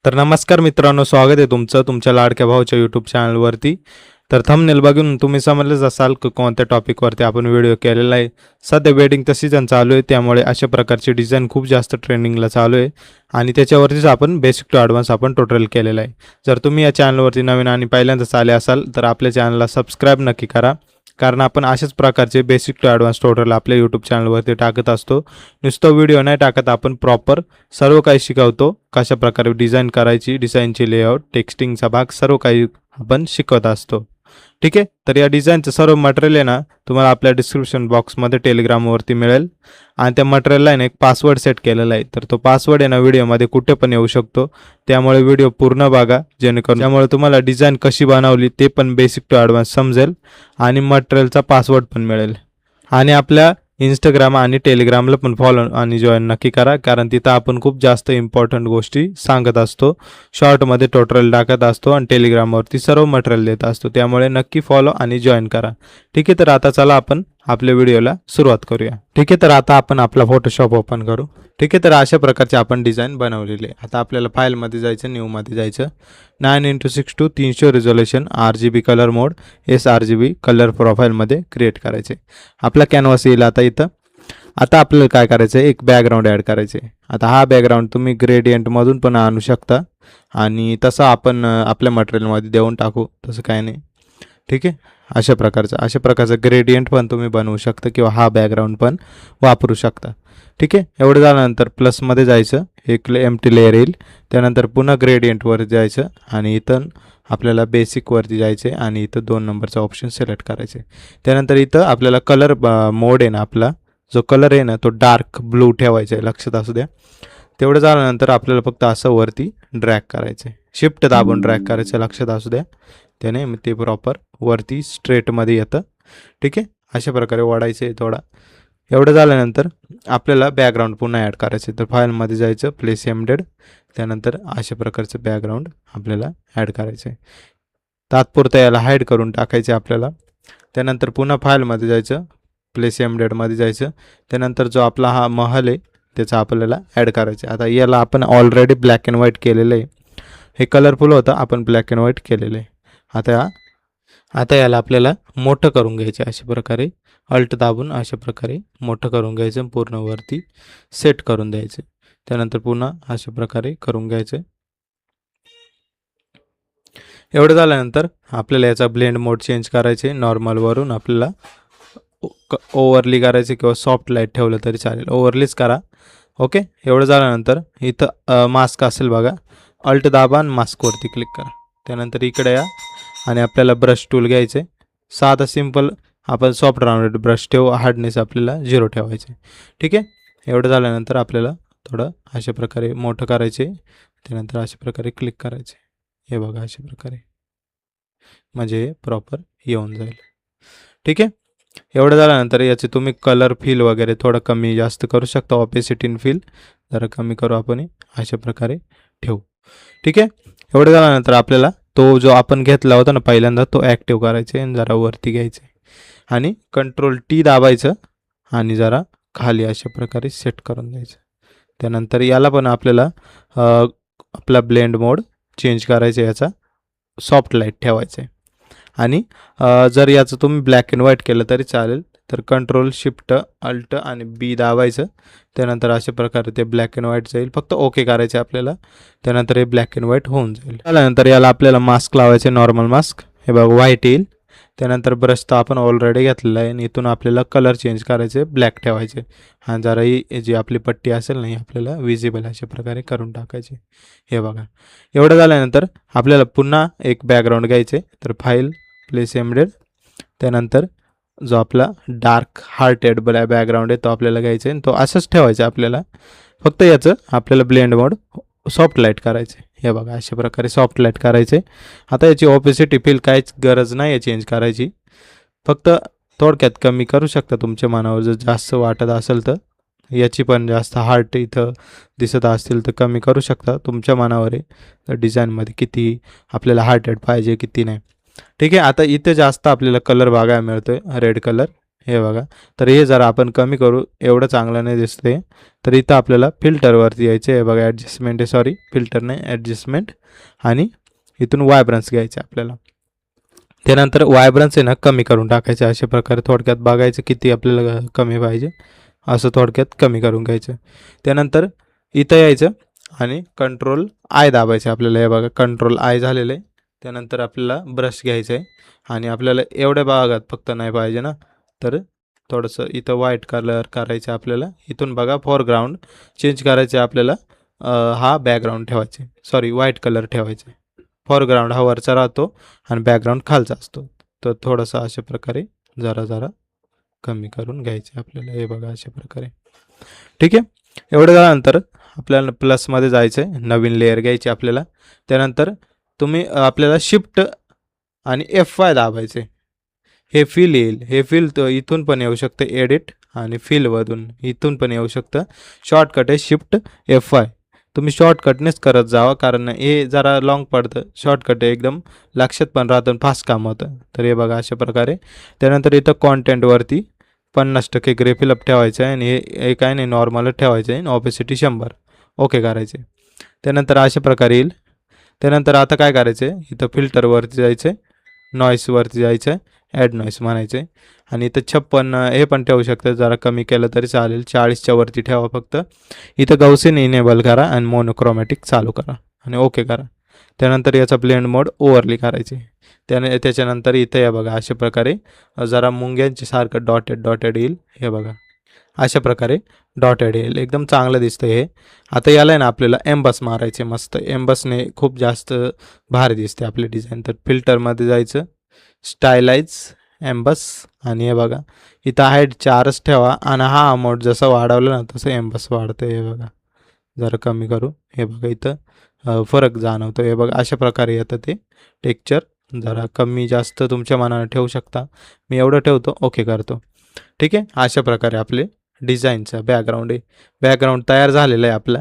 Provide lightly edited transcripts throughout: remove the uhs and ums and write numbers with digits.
तर नमस्कार मित्रांनो, स्वागत आहे तुमचं तुमच्या लाडक्या भाऊच्या यूट्यूब चॅनलवरती. तर थंबनेल बघून तुम्ही समजलेच असाल की कोणत्या टॉपिकवरती आपण व्हिडिओ केलेला आहे. सध्या वेडिंगचा सीझन चालू आहे, त्यामुळे अशा प्रकारची डिझाईन खूप जास्त ट्रेंडिंगला चालू आहे आणि त्याच्यावरतीच आपण बेसिक टू ॲडव्हान्स आपण टोटल केलेला आहे. जर तुम्ही या चॅनलवरती नवीन आणि पहिल्यांदाच आले असाल तर आपल्या चॅनलला सबस्क्राईब नक्की करा, कारण आपण अशाच प्रकारचे बेसिक टू ॲडव्हान्स टोटल आपल्या यूट्यूब चॅनलवरती टाकत असतो. नुसतं व्हिडिओ नाही टाकत, आपण प्रॉपर सर्व काही शिकवतो. कशा प्रकारे डिझाईन करायची, डिझाईनची लेआउट, टेक्स्टिंगचा भाग सर्व काही आपण शिकवत असतो. ठीक आहे. तर या डिझाईनचं सर्व मटेरियल आहे ना, तुम्हाला आपल्या डिस्क्रिप्शन बॉक्समध्ये टेलिग्रामवरती मिळेल आणि त्या मटेरियलला आहे एक पासवर्ड सेट केलेला आहे. तर तो पासवर्ड आहे ना व्हिडिओमध्ये कुठे पण येऊ शकतो, त्यामुळे व्हिडिओ पूर्ण बघा, जेणेकरून त्यामुळे तुम्हाला डिझाईन कशी बनवली ते पण बेसिक टू ॲडव्हान्स समजेल आणि मटेरियलचा पासवर्ड पण मिळेल. आणि आपल्या इंस्टाग्राम आणि टेलिग्रामला पण फॉलो आणि जॉईन नक्की करा, कारण तिथं आपण खूप जास्त इम्पॉर्टंट गोष्टी सांगत असतो, शॉर्टमध्ये टोटल टाकत असतो आणि टेलिग्रामवरती सर्व मटेरियल देत असतो. त्यामुळे नक्की फॉलो आणि जॉईन करा. ठीक आहे. तर आता चला आपण आपल्या व्हिडिओला सुरुवात करूया. ठीक आहे. तर आता आपण आपला फोटोशॉप ओपन करू. ठीक आहे. तर अशा प्रकारचे आपण डिझाईन बनवलेले. आता आपल्याला फाईलमध्ये जायचं, न्यूमध्ये जायचं, 9x62 300 रिझोल्युशन RGB कलर मोड sRGB कलर प्रोफाईलमध्ये क्रिएट करायचे. आपला कॅनव्हास येईल आता इथं. आता आपल्याला काय करायचं आहे, एक बॅकग्राऊंड ॲड करायचे. आता हा बॅकग्राऊंड तुम्ही ग्रेडियंटमधून पण आणू शकता आणि तसं आपण आपल्या मटेरियलमध्ये देऊन टाकू, तसं काय नाही. ठीक आहे. अशा प्रकारचं ग्रेडियंट पण तुम्ही बनवू शकता किंवा हा बॅकग्राऊंड पण वापरू शकता. ठीक आहे. एवढं झाल्यानंतर प्लसमध्ये जायचं, एक एम्प्टी लेअर येईल, त्यानंतर पुन्हा ग्रेडियंटवर जायचं आणि इथं आपल्याला बेसिकवरती जायचे आणि इथं 2 नंबरचा ऑप्शन सिलेक्ट करायचे. त्यानंतर इथं आपल्याला कलर मोड आहे ना, आपला जो कलर आहे ना तो डार्क ब्लू ठेवायचा आहे, लक्षात असू द्या. तेवढं झाल्यानंतर आपल्याला फक्त असं वरती ड्रॅग करायचं आहे, शिफ्ट दाबून ड्रॅग करायचं, लक्षात असू द्या. त्याने ते प्रॉपर वरती स्ट्रेटमध्ये येतं. ठीक आहे. अशा प्रकारे वाढायचं आहे थोडा. एवढं झाल्यानंतर आपल्याला बॅकग्राऊंड पुन्हा ॲड करायचं. तर फाईलमध्ये जायचं, प्लेस एम्बेडेड, त्यानंतर अशा प्रकारचं बॅकग्राऊंड आपल्याला ॲड करायचं आहे. तात्पुरतं याला हाईड करून टाकायचं आपल्याला. त्यानंतर पुन्हा फाईलमध्ये जायचं, प्लेस एम्बेडेडमध्ये जायचं, त्यानंतर जो आपला हा महल आहे त्याचा आपल्याला ॲड करायचं आहे. आता याला आपण ऑलरेडी ब्लॅक अँड व्हाईट केलेलं आहे, हे कलरफुल होतं, आपण ब्लॅक अँड व्हाईट केलेलं आहे. आता याला आपल्याला मोठं करून घ्यायचं अशा प्रकारे, अल्ट दाबून अशा प्रकारे मोठं करून घ्यायचं, पूर्ण वरती सेट करून द्यायचं. त्यानंतर पुन्हा अशा प्रकारे करून घ्यायचं. एवढं झाल्यानंतर आपल्याला याचा ब्लेंड मोड चेंज करायचे. नॉर्मलवरून आपल्याला ओव्हरली करायचे किंवा सॉफ्ट लाईट ठेवलं तरी चालेल, ओव्हरलीच करा. ओके. एवढं झाल्यानंतर इथं मास्क असेल बघा, अल्ट दाबा आणि मास्कवरती क्लिक करा. त्यानंतर इकडे या आणि आपल्याला ब्रश टूल घ्यायचे. साधा सिंपल आपण सॉफ्ट राऊंडेड ब्रश ठेवू, हार्डनेस आपल्याला 0 ठेवायचे. ठीक आहे. एवढं झाल्यानंतर आपल्याला थोडं अशा प्रकारे मोठं करायचे, त्यानंतर अशा प्रकारे क्लिक करायचे. हे बघा अशा प्रकारे, म्हणजे हे प्रॉपर येऊन जाईल. ठीक आहे. एवढं झाल्यानंतर याचे तुम्ही कलर फील वगैरे थोडं कमी जास्त करू शकता, ऑपेसिटी इन फील जरा कमी करू आपण, अशा प्रकारे ठेवू. ठीक आहे. एवढं झाल्यानंतर आपल्याला तो जो आपण घेतला होता ना पहिल्यांदा, तो ॲक्टिव्ह करायचा आहे आणि जरा वरती घ्यायचं आहे आणि Ctrl+T दाबायचं आणि जरा खाली अशा प्रकारे सेट करून द्यायचं. त्यानंतर याला पण आपल्याला आपला ब्लेंड मोड चेंज करायचा आहे, याचा सॉफ्ट लाईट ठेवायचं आहे. आणि जर याचं तुम्ही ब्लॅक अँड व्हाईट केलं तरी चालेल, तर Ctrl+Shift+Alt आणि B दाबायचं. त्यानंतर अशा प्रकारे ते ब्लॅक अँड व्हाईट जाईल, फक्त ओके करायचे आपल्याला. त्यानंतर हे ब्लॅक अँड व्हाईट होऊन जाईल. त्यानंतर याला आपल्याला मास्क लावायचे, नॉर्मल मास्क, हे बघा व्हाईट येईल. त्यानंतर ब्रश तर आपण ऑलरेडी घेतलेला आहे आणि इथून आपल्याला कलर चेंज करायचे, ब्लॅक ठेवायचे आणि जरा ही जी आपली पट्टी असेल ना, आपल्याला विजिबल अशा प्रकारे करून टाकायचे. हे बघा. एवढं झाल्यानंतर आपल्याला पुन्हा एक बॅकग्राऊंड घ्यायचे. तर फाईल, प्लेस एम्बेडेड, त्यानंतर जो आपला डार्क हार्टेड बॅकग्राऊंड आहे तो आपल्याला घ्यायचा आहे आणि तो असंच ठेवायचा आपल्याला. फक्त याचं आपल्याला ब्लेंड मोड सॉफ्ट लाईट करायचे. हे बघा अशा प्रकारे सॉफ्ट लाईट करायचे. आता याची ऑपेसिटी फील काहीच गरज नाही आहे चेंज करायची, फक्त थोडक्यात कमी करू शकता तुमच्या मनावर. जर जास्त वाटत असेल तर याची पण जास्त हार्ट इथं दिसत असतील तर कमी करू शकता, तुमच्या मनावर आहे. तर डिझाईनमध्ये किती आपल्याला हार्टेड पाहिजे किती नाही. ठीक आहे. आता इथे जास्त आपल्याला कलर बघायला मिळतोय, रेड कलर. हे बघा. तर हे जर आपण कमी करू, एवढं चांगलं नाही दिसते. तर इथं आपल्याला फिल्टरवरती यायचं आहे बघा, ॲडजस्टमेंट आहे, सॉरी फिल्टर नाही ॲडजस्टमेंट, आणि इथून वायब्रन्स घ्यायचे आपल्याला. त्यानंतर वायब्रन्स आहे ना कमी करून टाकायचे. अशा प्रकारे थोडक्यात बघायचं किती आपल्याला कमी पाहिजे, असं थोडक्यात कमी करून घ्यायचं. त्यानंतर इथं यायचं आणि कंट्रोल आय दाबायचं आपल्याला. हे बघा कंट्रोल आय झालेलं आहे. त्यानंतर आपल्याला ब्रश घ्यायचं आहे आणि आपल्याला एवढ्या भागात फक्त नाही पाहिजे ना, तर थोडंसं इथं व्हाईट कलर करायचं आपल्याला. इथून बघा फोरग्राऊंड चेंज करायचे आपल्याला. हा बॅकग्राऊंड ठेवायचे, सॉरी व्हाईट कलर ठेवायचे. फोरग्राऊंड हा वरचा राहतो आणि बॅकग्राऊंड खालचा असतो. तर थोडंसं अशा प्रकारे जरा जरा कमी करून घ्यायचे आपल्याला. हे बघा अशा प्रकारे. ठीक आहे. एवढं झाल्यानंतर आपल्याला प्लसमध्ये जायचं आहे, नवीन लेअर घ्यायची आपल्याला. त्यानंतर तुम्ही आपल्याला शिफ्ट आणि F5 दाबायचे. हे फिल येईल. हे फिल इथून पण येऊ शकतं एडिट आणि फिलमधून इथून पण येऊ शकतं. शॉर्टकट आहे शिफ्ट F5. तुम्ही शॉर्टकटनेच करत जावा, कारण हे जरा लॉंग पडतं. शॉर्टकट आहे एकदम लक्षात पण राहतं, फास्ट काम होतं. तर हे बघा अशा प्रकारे. त्यानंतर इथं कॉन्टेंटवरती 50% ग्रे फिलअप ठेवायचं आहे आणि हे काय नाही नॉर्मलच ठेवायचं आहे. ऑपेसिटी 100. ओके करायचे. त्यानंतर अशा प्रकारे येईल. त्यानंतर आता काय करायचं आहे, इथं फिल्टरवरती जायचं आहे, नॉईसवरती जायचं आहे, ॲड नॉईस म्हणायचं आहे आणि इथं 56 हे पण ठेवू शकतं, जरा कमी केलं तरी चालेल. 40च्या वरती ठेवा फक्त. इथं गौसियन इनेबल करा आणि मोनोक्रोमॅटिक चालू करा आणि ओके करा. त्यानंतर याचा ब्लेंड मोड ओव्हरली करायचे. त्याच्यानंतर इथं या बघा अशा प्रकारे जरा मुंग्यांचे सारखं डॉटेड येईल. हे बघा अशा प्रकारे डॉटेड येईल, एकदम चांगलं दिसतं हे. आता याला आहे ना आपल्याला एम्बस मारायचे मस्त. एम्बसने खूप जास्त भारी दिसते आपली डिझाईन. तर फिल्टरमध्ये जायचं, स्टायलाइज, एम्बस, आणि हे बघा इथं हाईट 4च ठेवा आणि हा अमाऊंट जसं वाढवलं ना तसं एम्बस वाढतं. हे बघा जरा कमी करू. हे बघा इथं फरक जाणवतो. हे बघा अशा प्रकारे येतं ते टेक्स्चर. जरा कमी जास्त तुमच्या मनाने ठेवू शकता. मी एवढं ठेवतो, ओके करतो. ठीक आहे. अशा प्रकारे आपले डिझाईनचा बॅकग्राऊंड आहे. बॅकग्राऊंड तयार झालेलं आहे आपला.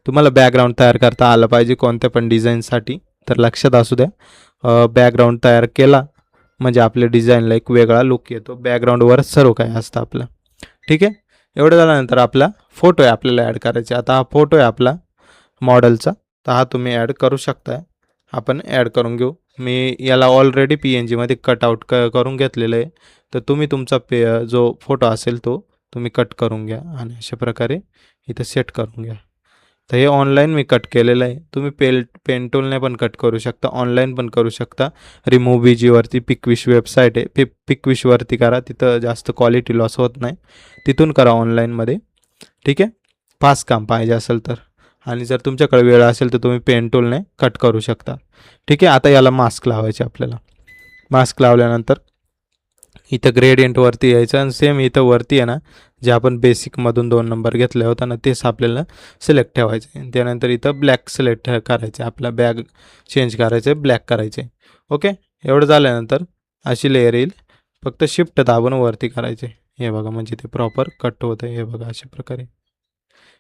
तुम्हाला बॅकग्राऊंड तयार करता आलं पाहिजे कोणत्या पण डिझाईनसाठी, तर लक्षात असू द्या. बॅकग्राऊंड तयार केला म्हणजे आपल्या डिझाईनला एक वेगळा लुक येतो. बॅकग्राऊंडवर सर्व काही असतं आपलं. ठीक आहे. एवढं झाल्यानंतर आपला फोटो आहे आपल्याला ॲड करायचा. आता हा फोटो आहे आपला मॉडेलचा, तर हा तुम्ही ॲड करू शकता. आपण ॲड करून घेऊ. मी याला ऑलरेडी PNGमध्ये कटआउट करून घेतलेलं आहे. तर तुम्ही तुमचा जो फोटो असेल तो तुम्ही कट करून घ्या आणि अशा प्रकारे इथं सेट करून घ्या. तर हे ऑनलाईन मी कट केलेलं आहे. तुम्ही पेन टूलने पण कट करू शकता, ऑनलाईन पण करू शकता. रिमूव्ह BGवरती पिकविश वेबसाईट आहे, पिकविशवरती करा, तिथं जास्त क्वालिटी लॉस होत नाही. तिथून करा ऑनलाईनमध्ये. ठीक आहे. फास्ट काम पाहिजे असेल तर, आणि जर तुमच्याकडे वेळ असेल तर तुम्ही पेन टूलने कट करू शकता. ठीक आहे. आता याला मास्क लावायचे आपल्याला. मास्क लावल्यानंतर इथं ग्रेडियंटवरती यायचं आणि सेम इथं वरती आहे ना, जे आपण बेसिकमधून 2 नंबर घेतले होता ना, तेच आपल्याला सिलेक्ट ठेवायचे. त्यानंतर इथं ब्लॅक सिलेक्ट करायचे. आपला बॅग चेंज करायचे, ब्लॅक करायचे. ओके. एवढं झाल्यानंतर अशी लेअर येईल. फक्त शिफ्ट दाबून वरती करायचे. हे बघा म्हणजे ते प्रॉपर कट होतं. हे बघा अशा प्रकारे.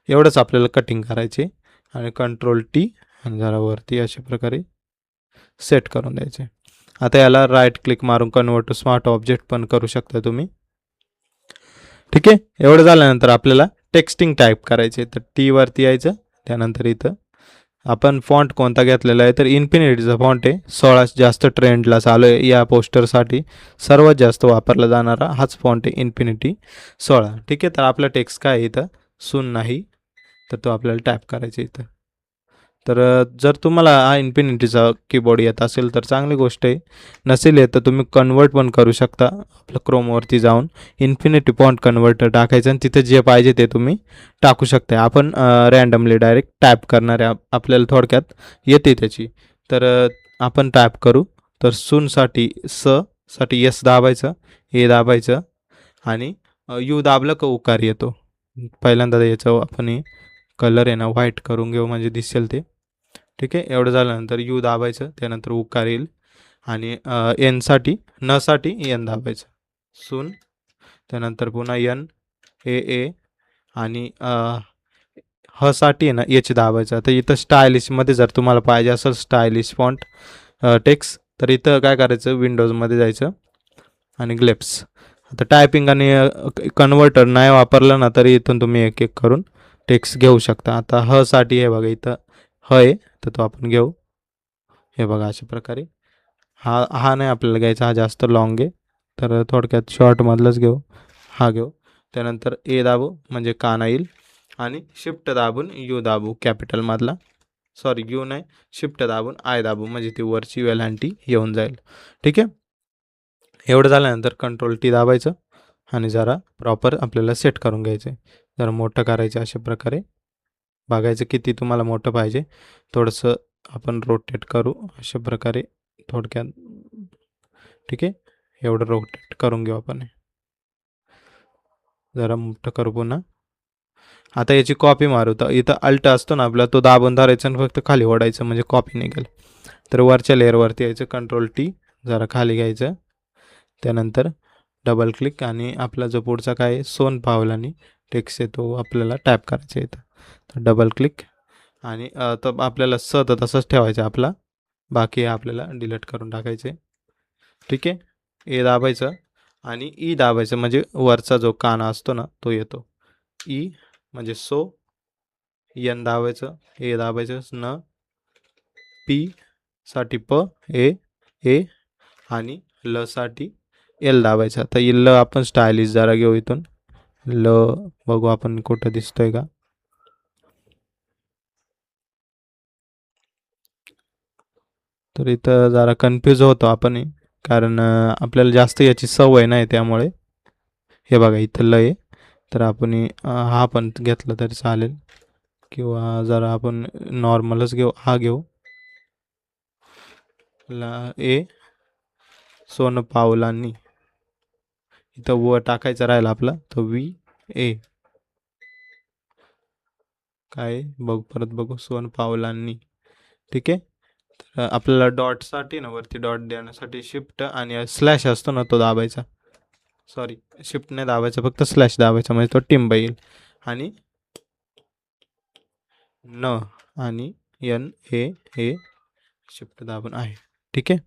एवढंच आपल्याला कटिंग करायचे आणि कंट्रोल T आणि जरा वरती अशा प्रकारे सेट करून द्यायचे. आता याला राईट क्लिक मारून कन्वर्ट टू स्मार्ट ऑब्जेक्ट पण करू शकता तुम्ही. ठीक आहे. एवढं झाल्यानंतर आपल्याला टेक्स्टिंग टाईप करायचे. तर T वरती यायचं. त्यानंतर इथं आपण फॉन्ट कोणता घेतलेला आहे, तर इन्फिनिटीचा फॉन्ट आहे. 16 जास्त ट्रेंडला चालू आहे या पोस्टरसाठी. सर्वात जास्त वापरला जाणारा हाच फॉन्ट आहे, इन्फिनिटी 16. ठीक आहे. तर आपला टेक्स्ट काय आहे इथं, सून नाही, तर तो आपल्याला टाईप करायचा इथं. तर जर तुम्हाला हा इन्फिनिटीचा कीबोर्ड येत असेल तर चांगली गोष्ट आहे. नसेल येत तर तुम्ही कन्वर्ट पण करू शकता. आपलं क्रोमवरती जाऊन इन्फिनिटी फॉन्ट कन्वर्टर टाकायचं आणि तिथे जे पाहिजे ते तुम्ही टाकू शकता. आपण रँडमली डायरेक्ट टाईप करणारे आपल्याला थोडक्यात येते त्याची. तर आपण टाईप करू. तर सूनसाठी साठी S दाबायचं, A दाबायचं आणि U दाबलं का उकार येतो. पहिल्यांदा याचं आपण कलर आहे ना व्हाईट करून घेऊ म्हणजे दिसेल ते. ठीक आहे. एवढं झाल्यानंतर U दाबायचं, त्यानंतर उकार येईल आणि Nसाठी साठी N दाबायचं, सून. त्यानंतर पुन्हा N A आणि साठी आहे ना H दाबायचं. आता इथं स्टायलिशमध्ये जर तुम्हाला पाहिजे असेल स्टायलिश फॉन्ट टेक्स्ट, तर इथं काय करायचं, विंडोजमध्ये जायचं आणि ग्लेप्स आता टायपिंग आणि कन्व्हर्टर नाही वापरलं ना तरी इथून तुम्ही एक एक करून टेक्स्ट घेऊ शकता. आता ह साठी आहे बघा, इथं ह आहे तर तो आपण घेऊ. हे बघा अशा प्रकारे. हा नाही आपल्याला घ्यायचा, हा जास्त लॉंग आहे, तर थोडक्यात शॉर्टमधलंच घेऊ, हा घेऊ. त्यानंतर ए दाबू म्हणजे काना येईल आणि शिफ्ट दाबून यू दाबू कॅपिटलमधला, सॉरी यू नाही, शिफ्ट दाबून आय दाबू म्हणजे ती वरची वेलांटी येऊन जाईल. ठीक आहे. एवढं झाल्यानंतर कंट्रोल टी दाबायचं आणि जरा प्रॉपर आपल्याला सेट करून घ्यायचं आहे. जरा मोठं करायचं अशा प्रकारे, बघायचं किती तुम्हाला मोठं पाहिजे. थोडंसं आपण रोटेट करू अशा प्रकारे थोडक्यात. ठीक आहे, एवढं रोटेट करून घेऊ आपण. जरा मोठं करू पुन्हा. आता याची कॉपी मारू, तर इथं अल्ट असतो ना आपला, तो दाबून धरायचा आणि फक्त खाली ओढायचं म्हणजे कॉपी निघेल. तर वरच्या लेअरवरती यायचं, कंट्रोल टी, जरा खाली घ्यायचं. त्यानंतर डबल क्लिक आणि आपला जो पुढचा काय सोन पावलानी टेक्स्ट आहे तो आपल्याला टॅप करायचा आहे. तर डबल क्लिक आणि तर आपल्याला तर तसंच ठेवायचं आपला, बाकी आपल्याला डिलीट करून टाकायचे. ठीक आहे. ए दाबायचं आणि ई दाबायचं म्हणजे वरचा जो काना असतो ना तो येतो. ई म्हणजे सो, एन दाबायचं, ए दाबायचं, न, पी साठी प, ए आणि ल साठी एल दाबायचं. आता ल आपण स्टायलिश जरा घेऊ इथून. ल बघू आपण कुठं दिसतोय का. तर इथं जरा कन्फ्यूज होतो आपण, कारण आपल्याला जास्त याची सवय नाही त्यामुळे. हे बघा इथं ल आहे, तर आपण हा पण घेतला तरी चालेल किंवा जरा आपण नॉर्मलच घेऊ, हा घेऊ. ला ए सोन पावलांनी इथं व टाकायचं राहिला आपला, तर वी ए काय बघू, परत बघू, सोन पावलांनी. ठीक आहे. तर आपल्याला डॉटसाठी ना वरती डॉट देण्यासाठी शिफ्ट आणि स्लॅश असतो ना तो दाबायचा, सॉरी शिफ्ट नाही दाबायचा, फक्त स्लॅश दाबायचा म्हणजे तो टिंब येईल. आणि न आणि एन ए शिफ्ट दाबून आहे. ठीक आहे,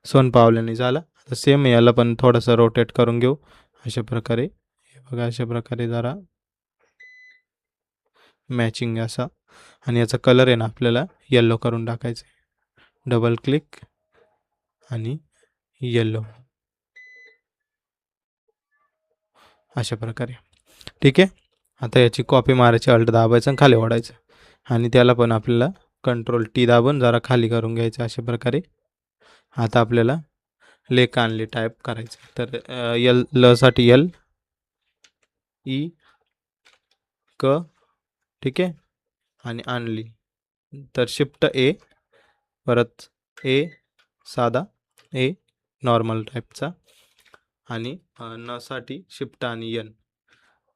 सोन पावल्याने झाला. आता सेम याला पण थोडंसं रोटेट करून घेऊ अशा प्रकारे. हे बघा अशा प्रकारे जरा मॅचिंग असा, आणि याचा कलर आहे ना आपल्याला येल्लो करून टाकायचा आहे. डबल क्लिक आणि येल्लो अशा प्रकारे. ठीक आहे. आता याची कॉपी मारायची, अल्ट दाबायचं आणि खाली ओढायचं, आणि त्याला पण आपल्याला कंट्रोल टी दाबून जरा खाली करून घ्यायचं अशा प्रकारे. आता आपल्याला लेख आणली टाईप करायचं, तर यल ल साठी यल, ई क, ठीक आहे, आणि आणली तर शिफ्ट ए, परत ए साधा, ए नॉर्मल टाईपचा, आणि न साठी शिफ्ट आणि एन.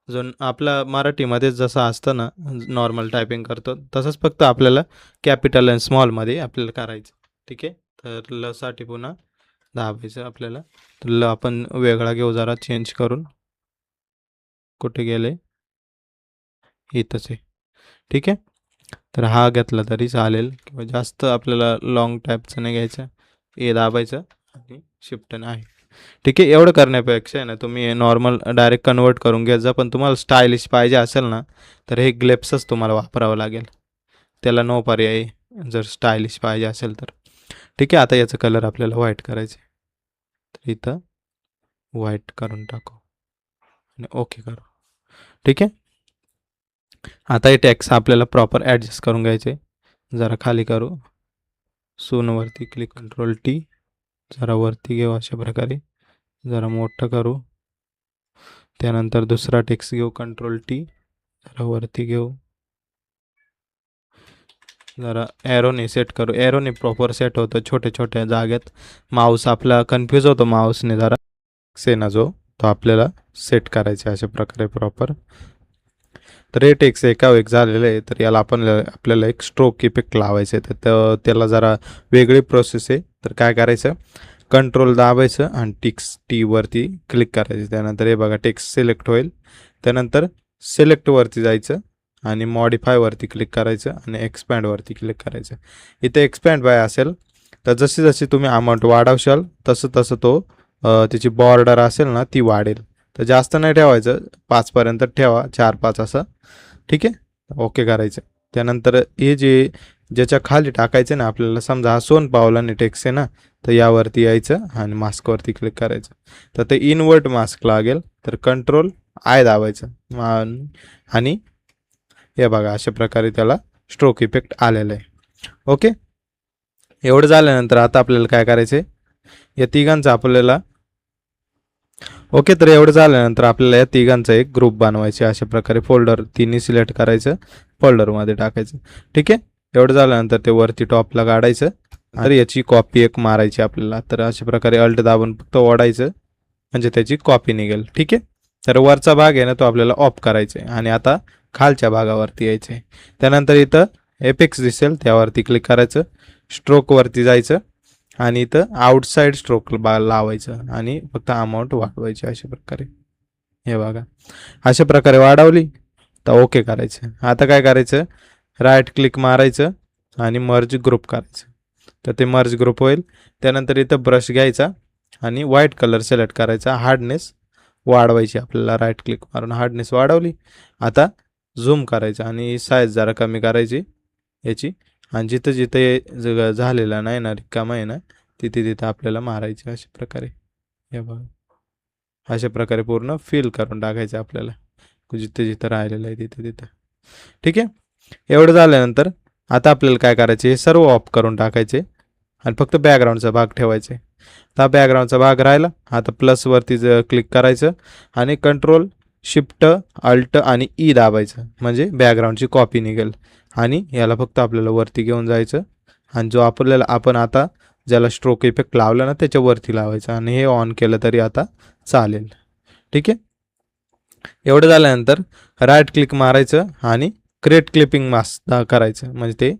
जो आपला मराठीमध्ये जसं असतं ना नॉर्मल टायपिंग करतो तसंच, फक्त आपल्याला कॅपिटल आणि स्मॉलमध्ये आपल्याला करायचं. ठीक आहे. तर ल साठी पुन्हा दाबायचं आपल्याला. तर ल आपण वेगळा घेऊ, जरा चेंज करून. कुठे गेले, इथंच आहे. ठीक आहे. तर हा घेतला तरी चालेल, किंवा जास्त आपल्याला लॉंग टाईपचं नाही घ्यायचं. ए दाबायचं आणि शिफ्ट आहे. ठीक आहे. एवढं करण्यापेक्षा आहे ना तुम्ही नॉर्मल डायरेक्ट कन्वर्ट करून घ्या जा, पण तुम्हाला स्टायलिश पाहिजे असेल ना तर हे ग्लेप्सच तुम्हाला वापरावं लागेल, त्याला नो पर्याय जर स्टायलिश पाहिजे असेल तर. ठीक आहे. आता याचं कलर आपल्याला व्हाईट करायचे, तर इथं व्हाईट करून टाकू आणि ओके करू. ठीक आहे. आता हे टॅक्स आपल्याला प्रॉपर ॲडजस्ट करून घ्यायचे. जरा खाली करू, सूनवरती क्लिक, कंट्रोल टी, जरा वरती घेऊ अशा प्रकारे, जरा मोठं करू. त्यानंतर दुसरा टेक्स्ट घेऊ, कंट्रोल टी, जरा वरती घेऊ, जरा एरोने सेट करू. एरोने प्रॉपर सेट होतं छोट्या छोट्या जागेत. माऊस आपला कन्फ्यूज होतो माऊसने जरा, सेना जो तो आपल्याला सेट करायचा अशा प्रकारे प्रॉपर. तर हे टेक्स्ट एका एक झालेलं आहे, तर याला आपल्याला एक स्ट्रोक इफेक्ट लावायचं आहे. तर त्याला जरा वेगळी प्रोसेस आहे. तर काय करायचं, कंट्रोल दाबायचं आणि टी वरती क्लिक करायचं. त्यानंतर हे बघा टेक्स्ट सिलेक्ट होईल. त्यानंतर सिलेक्टवरती जायचं आणि मॉडिफायवरती क्लिक करायचं आणि एक्सपॅन्डवरती क्लिक करायचं. इथे एक्सपॅन्ड बाय असेल तर जशी जशी तुम्ही अमाऊंट वाढवशाल तसं तसं तो त्याची बॉर्डर असेल ना ती वाढेल. तर जास्त नाही ठेवायचं, 5 पर्यंत ठेवा, 4-5 असं. ठीक आहे, ओके करायचं. त्यानंतर हे जे ज्याच्या खाली टाकायचं ना आपल्याला, समजा हा सोन पावला आणि टेक्स्ट आहे ना, तर यावरती यायचं आणि मास्कवरती क्लिक करायचं. तर ते इन्व्हर्ट मास्क लागेल, तर कंट्रोल आय दाबायचं आणि हे बघा अशा प्रकारे त्याला स्ट्रोक इफेक्ट आलेला आहे. ओके, एवढं झाल्यानंतर आता आपल्याला काय करायचं आहे, या तिघांचं आपल्याला ओके. तर एवढं झाल्यानंतर आपल्याला या तिघांचा एक ग्रुप बनवायचे. अशा प्रकारे फोल्डर तिन्ही सिलेक्ट करायचं, फोल्डरमध्ये टाकायचं. ठीक आहे, एवढं झाल्यानंतर ते वरती टॉपला काढायचं. तर याची कॉपी एक मारायची आपल्याला. तर अशा प्रकारे अल्ट दाबून फक्त ओढायचं, म्हणजे त्याची कॉपी निघेल. ठीक आहे, तर वरचा भाग आहे ना तो आपल्याला ऑफ करायचा आहे आणि आता खालच्या भागावरती यायचं आहे. त्यानंतर इथं एपेक्स दिसेल त्यावरती क्लिक करायचं, स्ट्रोकवरती जायचं आणि इथं आउटसाईड स्ट्रोक लावायचं आणि फक्त अमाऊंट वाढवायची अशा प्रकारे. हे बघा अशा प्रकारे वाढवली तर ओके करायचं. आता काय करायचं, राईट क्लिक मारायचं आणि मर्ज ग्रुप करायचं. तर ते मर्ज ग्रुप होईल. त्यानंतर इथं ब्रश घ्यायचा आणि व्हाईट कलर सिलेक्ट करायचा, हार्डनेस वाढवायची आपल्याला, राईट क्लिक मारून हार्डनेस वाढवली. आता झूम करायचं आणि साईज जरा कमी करायची याची, आणि जिथं जिथं झालेला नाही ना रिकामा आहे ना, तिथे तिथं आपल्याला मारायचे अशा प्रकारे. हे बघा अशा प्रकारे पूर्ण फिल करून टाकायचं आपल्याला, जिथं जिथं राहिलेलं आहे तिथं तिथं. ठीक आहे, एवढं झाल्यानंतर आता आपल्याला काय करायचे, हे सर्व ऑफ करून टाकायचे आणि फक्त बॅकग्राऊंडचा भाग ठेवायचे. तर बॅकग्राऊंडचा भाग राहिला. आता प्लसवरती क्लिक करायचं आणि कंट्रोल शिफ्ट अल्ट आणि ई दाबायचं, म्हणजे बॅकग्राऊंडची कॉपी निघेल. आणि याला फक्त आपल्याला वरती घेऊन जायचं आणि जो आपण आता ज्याला स्ट्रोक इफेक्ट लावला ना त्याच्यावरती लावायचं आणि हे ऑन केलं तरी आता चालेल. ठीक आहे, एवढं झाल्यानंतर राईट क्लिक मारायचं आणि क्रिएट क्लिपिंग मास्क करायचं, म्हणजे ते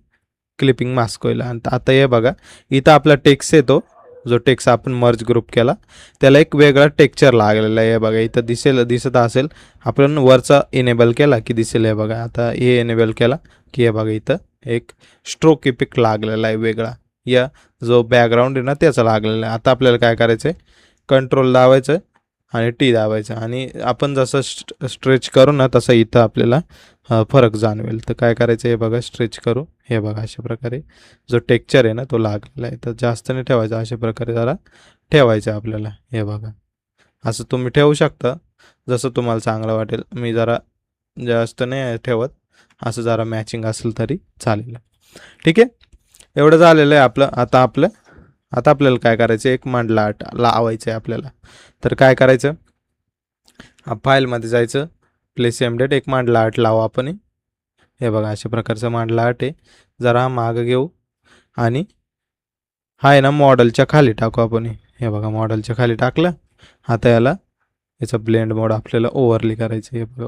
क्लिपिंग मास्क होईल. आणि आता हे बघा इथं आपला टेक्स्ट येतो, जो टेक्स्ट आपण मर्ज ग्रुप केला त्याला एक वेगळा टेक्स्चर लागलेला आहे. बघा इथं दिसत असेल, आपण वरचा इनेबल केला की दिसेल. हे बघा आता हे इनेबल केला की हे बघा इथं एक स्ट्रोक इफेक्ट लागलेला आहे वेगळा, या जो बॅकग्राऊंड आहे ना त्याचा लागलेला आहे. आता आपल्याला काय करायचं आहे, कंट्रोल दाबायचं आणि टी दाबायचं आणि आपण जसं स्ट्रेच करू ना तसं इथं आपल्याला फरक जाणवेल. तर काय करायचं हे बघा, स्ट्रेच करू, हे बघा अशा प्रकारे जो टेक्स्चर आहे ना तो लागलेला आहे. तर जास्त नाही ठेवायचा, अशा प्रकारे जरा ठेवायचं आपल्याला. हे बघा असं तुम्ही ठेवू शकता जसं तुम्हाला चांगलं वाटेल. मी जरा जास्त नाही ठेवत, असं जरा मॅचिंग असेल तरी चालेल. ठीक आहे, एवढं झालेलं आहे आपलं. आता आपल्याला काय करायचं, एक मांडला लावायचं आहे आपल्याला. तर काय करायचं, फाईलमध्ये जायचं, प्लेस एमडेट, एक मांडला आर्ट लावा आपण. हे बघा अशा प्रकारचं मांडला आर्ट आहे. जरा मागं घेऊ आणि हा आहे ना मॉडेलच्या खाली टाकू आपण. हे बघा मॉडेलच्या खाली टाकलं. आता याचा ब्लेंड मोड आपल्याला ओव्हरली करायचं. हे बघा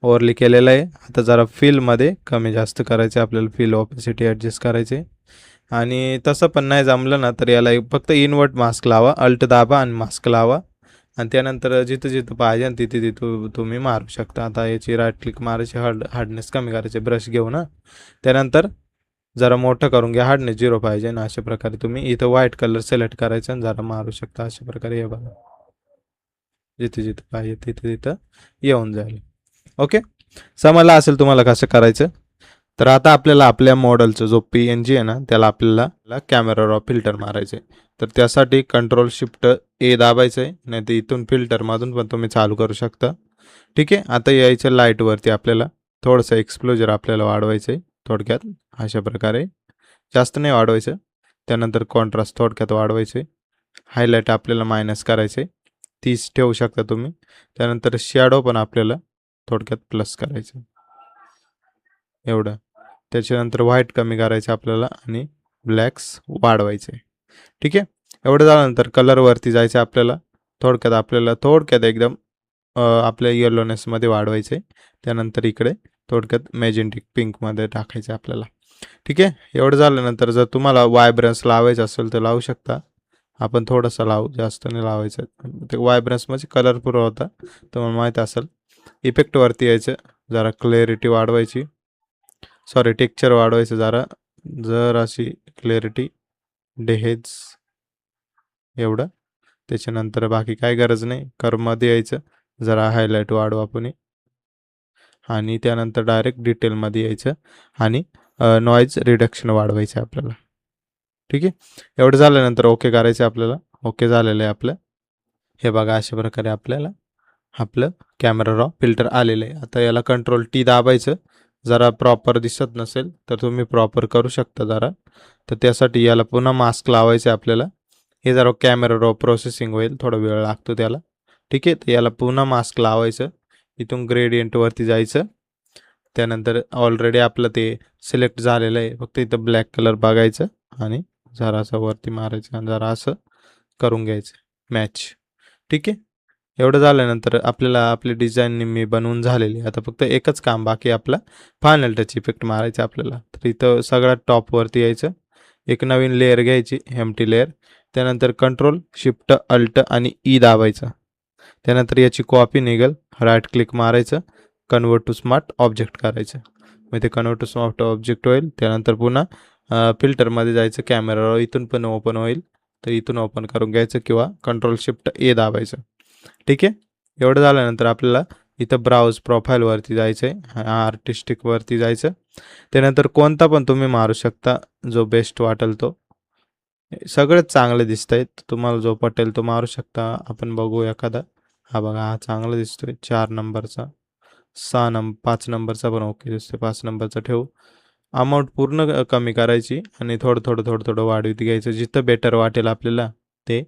ओव्हरली केलेलं आहे. आता जरा फिलमध्ये कमी जास्त करायचं आपल्याला, फिल ऑपॅसिटी ॲडजस्ट करायचे. आणि तसं पण नाही जमलं ना तर याला फक्त इन्व्हर्ट मास्क लावा, अल्ट दाबा आणि मास्क लावा आणि त्यानंतर जिथं जिथं पाहिजे आणि तिथे तिथं तुम्ही मारू शकता. आता याची राईट क्लिक मारायची, हार्डनेस कमी करायचे, ब्रश घेऊ ना, त्यानंतर जरा मोठं करून घ्या, हार्डनेस 0 पाहिजे ना. अशा प्रकारे तुम्ही इथं व्हाईट कलर सिलेक्ट करायचं आणि जरा मारू शकता अशा प्रकारे. हे बघा जिथे जिथं पाहिजे तिथे तिथं येऊन जाईल. ओके, समजलं असेल तुम्हाला कसं करायचं. तर आता आपल्याला आपल्या मॉडेलचं जो PNG आहे ना त्याला आपल्याला कॅमेरा रॉ फिल्टर मारायचं आहे. तर त्यासाठी कंट्रोल शिफ्ट ए दाबायचं आहे, नाही तर इथून फिल्टरमधून पण तुम्ही चालू करू शकता. ठीक आहे, आता यायचं लाईटवरती आपल्याला थोडंसं एक्सप्लोजर आपल्याला वाढवायचं आहे थोडक्यात अशा प्रकारे, जास्त नाही वाढवायचं. त्यानंतर कॉन्ट्रास्ट थोडक्यात वाढवायचे, हायलाईट आपल्याला मायनस करायचे, 30 ठेवू शकता तुम्ही. त्यानंतर शॅडो पण आपल्याला थोडक्यात प्लस करायचं एवढं. त्याच्यानंतर व्हाईट कमी करायचं आपल्याला आणि ब्लॅक्स वाढवायचे. ठीक आहे, एवढं झाल्यानंतर कलरवरती जायचं आपल्याला. थोडक्यात एकदम आपल्या येलोनेसमध्ये वाढवायचे. त्यानंतर इकडे थोडक्यात मॅजेंटिक पिंकमध्ये टाकायचं आपल्याला. ठीक आहे, एवढं झाल्यानंतर जर तुम्हाला वायब्रन्स लावायचं असेल तर लावू शकता. आपण थोडंसं लावू, जास्त नाही लावायचं. ते वायब्रन्स म्हणजे कलरफुल होता तुम्हाला माहीत असेल. इफेक्टवरती यायचं, जरा क्लॅरिटी वाढवायची, सॉरी टेक्स्चर वाढवायचं जरा अशी क्लॅरिटी, डेहेज एवढं. त्याच्यानंतर बाकी काय गरज नाही, कर्वमध्ये यायचं, जरा हायलाईट वाढवू आपण आणि त्यानंतर डायरेक्ट डिटेलमध्ये यायचं आणि नॉईज रिडक्शन वाढवायचं आहे आपल्याला. ठीक आहे, एवढं झाल्यानंतर ओके करायचं आपल्याला. ओके झालेलं आहे आपलं. हे बघा अशा प्रकारे आपल्याला आपलं कॅमेरा रॉ फिल्टर आलेलं आहे. आता याला कंट्रोल टी दाबायचं. जरा प्रॉपर दिसत नसेल तर तुम्ही प्रॉपर करू शकता जरा. तर त्यासाठी याला पुन्हा मास्क लावायचं आहे आपल्याला. हे जरा कॅमेरा रॉ प्रोसेसिंग होईल, थोडा वेळ लागतो त्याला. ठीक आहे, तर याला पुन्हा मास्क लावायचं. इथून ग्रेडियंटवरती जायचं. त्यानंतर ऑलरेडी आपलं ते सिलेक्ट झालेलं आहे, फक्त इथं ब्लॅक कलर बघायचं आणि जरासं वरती मारायचं आणि जरा असं करून घ्यायचं मॅच. ठीक आहे, एवढं झाल्यानंतर आपल्याला आपली डिझाईन निम्मी बनवून झालेली. आता फक्त एकच काम बाकी आपला फायनल टच इफेक्ट मारायचा आपल्याला. तर इथं सगळ्यात टॉपवरती यायचं, एक नवीन लेअर घ्यायची, एम्प्टी लेअर. त्यानंतर कंट्रोल शिफ्ट अल्ट आणि ई दाबायचं. त्यानंतर याची कॉपी निघेल, राईट क्लिक मारायचं, कन्वर्ट टू स्मार्ट ऑब्जेक्ट करायचं. मग ते कन्वर्ट टू स्मार्ट ऑब्जेक्ट होईल. त्यानंतर पुन्हा फिल्टरमध्ये जायचं, कॅमेरा इथून पण ओपन होईल, तर इथून ओपन करून घ्यायचं किंवा कंट्रोल शिफ्ट ए दाबायचं. ठीक आहे, एवढं झाल्यानंतर आपल्याला इथं ब्राउज प्रोफाईलवरती जायचं आहे, आर्टिस्टिकवरती जायचं. त्यानंतर कोणता पण तुम्ही मारू शकता, जो बेस्ट वाटेल तो. सगळेच चांगले दिसत आहेत, तुम्हाला जो पटेल तो मारू शकता. आपण बघू एखादा. हा बघा, हा चांगला दिसतोय, 4 नंबरचा. 5 नंबरचा पण ओके दिसतोय, 5 नंबरचा ठेवू. अमाऊंट पूर्ण कमी करायची आणि थोडं थोडं थोडं थोडं वाढवित घ्यायचं. जिथं बेटर वाटेल आपल्याला ते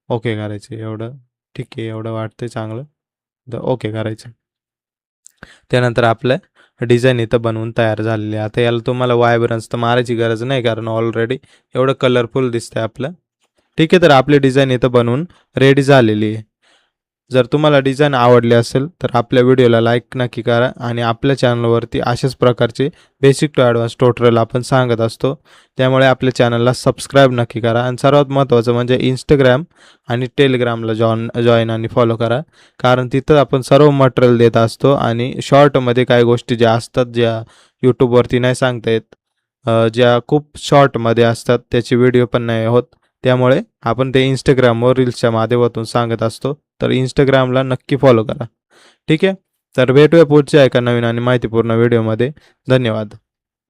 ओके करायचं. एवढं ठीक आहे, एवढं वाटतंय चांगलं, तर ओके करायचं. त्यानंतर आपलं डिझाईन इथं बनवून तयार झालेली आहे. आता याला तुम्हाला वायब्रन्स तर मारायची गरज नाही, कारण ऑलरेडी एवढं कलरफुल दिसतंय आपलं. ठीक आहे, तर आपली डिझाईन इथं बनवून रेडी झालेली आहे. जर तुम्हाला डिझाईन आवडली असेल तर आपल्या व्हिडिओला लाईक नक्की करा आणि आपल्या चॅनलवरती अशाच प्रकारचे बेसिक टू ॲडव्हान्स ट्युटोरियल आपण सांगत असतो. त्यामुळे आपल्या चॅनलला सबस्क्राईब नक्की करा आणि सर्वात महत्त्वाचं म्हणजे इंस्टाग्राम आणि टेलिग्रामला जॉईन आणि फॉलो करा, कारण तिथं आपण सर्व मटेरियल देत असतो आणि शॉर्टमध्ये काही गोष्टी ज्या असतात, ज्या यूट्यूबवरती नाही सांगता येत, ज्या खूप शॉर्टमध्ये असतात, त्याचे व्हिडिओ पण नाही होत. त्यामुळे आपण ते इंस्टाग्रामवर रील्सच्या माध्यमातून सांगत असतो. तर इंस्टाग्रामला नक्की फॉलो करा. ठीक आहे, तर भेटूया पुढच्या एका नवीन आणि माहितीपूर्ण व्हिडिओमध्ये. धन्यवाद.